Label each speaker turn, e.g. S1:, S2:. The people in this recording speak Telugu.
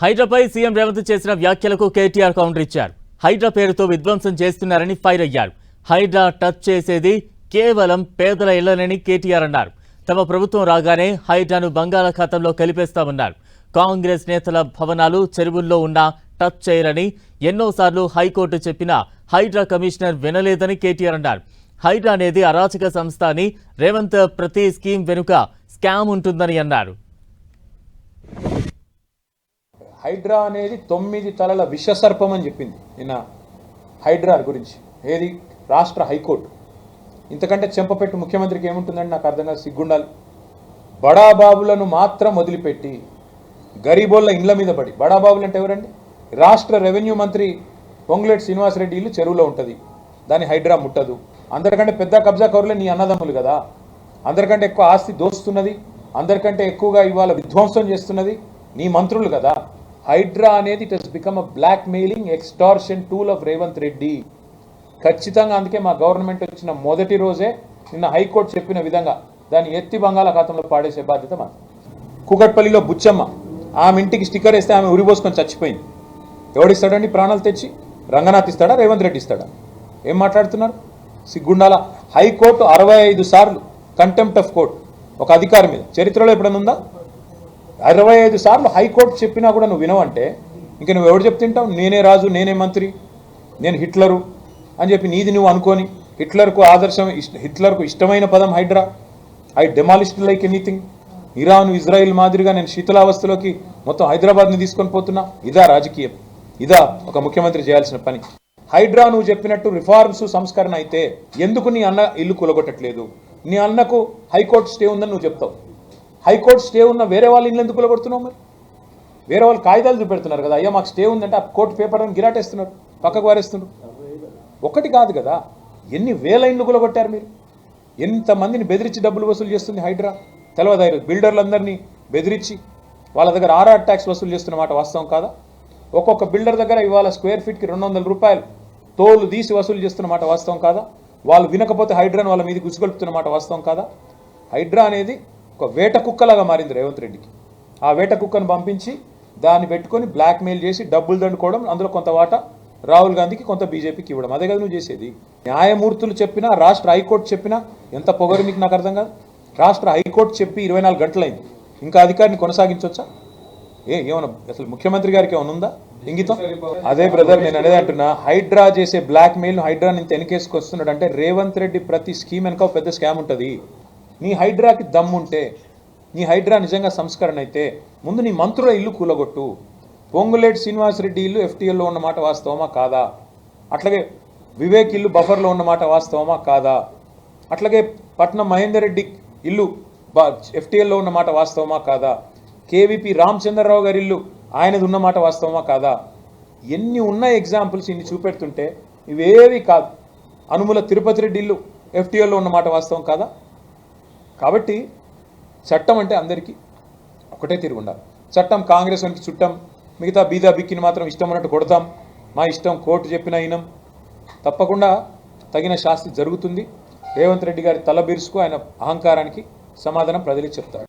S1: హైడ్రాపై సీఎం రేవంత్ చేసిన వ్యాఖ్యలకు కేటీఆర్ కౌంటర్ ఇచ్చారు. హైడ్రా పేరుతో విధ్వంసం చేస్తున్నారని ఫైర్ అయ్యారు. హైడ్రా టచ్ చేసేది కేవలం పేదల ఇళ్లనని కేటీఆర్ అన్నారు. తమ ప్రభుత్వం రాగానే హైడ్రాను బంగాళాఖాతంలో కలిపేస్తామన్నారు. కాంగ్రెస్ నేతల భవనాలు చెరువుల్లో ఉన్నా టచ్ చేయరని ఎన్నోసార్లు హైకోర్టు చెప్పినా హైడ్రా కమిషనర్ వినలేదని కేటీఆర్ అన్నారు. హైడ్రా అనేది అరాచక సంస్థ అని, రేవంత్ ప్రతి స్కీమ్ వెనుక స్కామ్ ఉంటుందని అన్నారు.
S2: హైడ్రా అనేది 9 తలల విషసర్పం అని చెప్పింది నిన్న హైడ్రా గురించి. ఏది? రాష్ట్ర హైకోర్టు. ఇంతకంటే చెంపపెట్టు ముఖ్యమంత్రికి ఏముంటుందండి? నాకు అర్థం కాదు, సిగ్గుండాలి. బడాబాబులను మాత్రం వదిలిపెట్టి గరీబోళ్ళ ఇండ్ల మీద పడి, బడాబాబులు అంటే ఎవరండి? రాష్ట్ర రెవెన్యూ మంత్రి పొంగులేటి శ్రీనివాసరెడ్డి ఇల్లు చెరువులో ఉంటుంది, దాన్ని హైడ్రా ముట్టదు. అందరికంటే పెద్ద కబ్జా కౌరులే నీ అన్నదమ్ములు కదా. అందరికంటే ఎక్కువ ఆస్తి దోస్తున్నది, అందరికంటే ఎక్కువగా ఇవాళ విధ్వంసం చేస్తున్నది నీ మంత్రులు కదా. హైడ్రా అనేది it has become a blackmailing extortion tool of Revanth Reddy. ఖచ్చితంగా అందుకే మా గవర్నమెంట్ వచ్చిన మొదటి రోజే నిన్న హైకోర్టు చెప్పిన విధంగా దాన్ని ఎత్తి బంగాళాఖాతంలో పాడేసే బాధ్యత మా. కూకట్పల్లిలో బుచ్చమ్మ, ఆమె ఇంటికి స్టిక్కర్ వేస్తే ఆమె ఉరిపోసుకొని చచ్చిపోయింది. ఎవడిస్తాడండి ప్రాణాలు తెచ్చి? రంగనాథ్ ఇస్తాడా? రేవంత్ రెడ్డి ఇస్తాడా? ఏం మాట్లాడుతున్నారు? సిగ్గుండాల. హైకోర్టు 65 సార్లు కంటెంప్ట్ ఆఫ్ కోర్ట్ ఒక అధికారి మీద చరిత్రలో ఎప్పుడైనా ఉందా? 65 సార్లు హైకోర్టు చెప్పినా కూడా నువ్వు వినవంటే ఇంక నువ్వు ఎవడు చెప్తుంటావు? నేనే రాజు, నేనే మంత్రి, నేను హిట్లరు అని చెప్పి నీది నువ్వు అనుకోని హిట్లర్కు ఇష్టమైన పదం HYDRAA. I demolished like anything. Iran, Israel మాదిరిగా నేను శీతలావస్థలోకి మొత్తం హైదరాబాద్ని తీసుకొని పోతున్నా. ఇదా రాజకీయం? ఇదా ఒక ముఖ్యమంత్రి చేయాల్సిన పని? హైడ్రా నువ్వు చెప్పినట్టు రిఫార్మ్స్, సంస్కరణ అయితే ఎందుకు నీ అన్న ఇల్లు కూలగొట్టట్లేదు? నీ అన్నకు హైకోర్టు స్టే ఉందని నువ్వు చెప్తావు. హైకోర్టు స్టే ఉన్న వేరే వాళ్ళ ఇల్లు ఎందుకు కూలగొడుతున్నావు? మరి వేరే వాళ్ళు కాగితాలు చూపెడుతున్నారు కదా, అయ్యా మాకు స్టే ఉందంటే ఆ కోర్టు పేపర్ అని గిరాటేస్తున్నారు, పక్కకు వారేస్తున్నారు. ఒకటి కాదు కదా, ఎన్ని వేల ఇండ్లు కూలగొట్టారు మీరు? ఎంతమందిని బెదిరించి డబ్బులు వసూలు చేస్తుంది హైడ్రా తెలవదారు. బిల్డర్లందరినీ బెదిరించి వాళ్ళ దగ్గర ఆర్ఆర్ ట్యాక్స్ వసూలు చేస్తున్న మాట వాస్తవం కాదా? ఒక్కొక్క బిల్డర్ దగ్గర ఇవాళ స్క్వేర్ ఫీట్కి 200 రూపాయలు తోలు తీసి వసూలు చేస్తున్న మాట వాస్తవం కాదా? వాళ్ళు వినకపోతే హైడ్రాను వాళ్ళ మీద గుసిగొలుపుతున్న మాట వాస్తవం కాదా? హైడ్రా అనేది ఒక వేట కుక్కలాగా మారింది రేవంత్ రెడ్డికి. ఆ వేట కుక్కను పంపించి దాన్ని పెట్టుకొని బ్లాక్మెయిల్ చేసి డబ్బులు దండుకోవడం, అందులో కొంత వాటా రాహుల్ గాంధీకి, కొంత బీజేపీకి ఇవ్వడం. అదే కదా నువ్వు చేసేది. న్యాయమూర్తులు చెప్పినా, రాష్ట్ర హైకోర్టు చెప్పినా ఎంత పొగరు మీకు నాకు అర్థం కాదు. రాష్ట్ర హైకోర్టు చెప్పి 24 గంటలైంది, ఇంకా అధికారిని కొనసాగించవచ్చా? ఏమన్నా అసలు ముఖ్యమంత్రి గారికి ఏమైనా ఉందా ఇంగితం? అదే బ్రదర్, నేను అనేది అంటున్నా, హైడ్రా చేసే బ్లాక్ మెయిల్ హైడ్రాని ఇంత వెనకేసుకొస్తున్నాడు అంటే రేవంత్ రెడ్డి ప్రతి స్కీమ్ వెనక పెద్ద స్కామ్ ఉంటుంది. నీ హైడ్రాకి దమ్ముంటే, నీ హైడ్రా నిజంగా సంస్కరణ అయితే ముందు నీ మంత్రుల ఇల్లు కూలగొట్టు. పొంగులేటి శ్రీనివాసరెడ్డి ఇల్లు ఎఫ్టీఎల్లో ఉన్నమాట వాస్తవమా కాదా? అట్లాగే వివేక్ ఇల్లు బఫర్లో ఉన్నమాట వాస్తవమా కాదా? అట్లాగే పట్నం మహేందర్ రెడ్డి ఇల్లు ఎఫ్టీఎల్లో ఉన్నమాట వాస్తవమా కాదా? కేవీపీ రామచంద్రరావు గారి ఇల్లు ఆయనది ఉన్నమాట వాస్తవమా కాదా? ఎన్ని ఉన్న ఎగ్జాంపుల్స్ ఇన్ని చూపెడుతుంటే ఇవేవి కాదు. అనుముల తిరుపతి రెడ్డి ఇల్లు ఎఫ్టీఎల్లో ఉన్నమాట వాస్తవం కాదా? కాబట్టి చట్టం అంటే అందరికీ ఒకటే తిరిగి ఉండాలి. చట్టం కాంగ్రెస్ వానికి చుట్టం, మిగతా బీదా బిక్కిని మాత్రం ఇష్టం ఉన్నట్టు కొడతాం, మా ఇష్టం కోర్టు చెప్పిన అయినం. తప్పకుండా తగిన శాస్తి జరుగుతుంది. రేవంత్ రెడ్డి గారి తల బిరుసుకు, ఆయన అహంకారానికి సమాధానం ప్రజలకు చెప్తారు.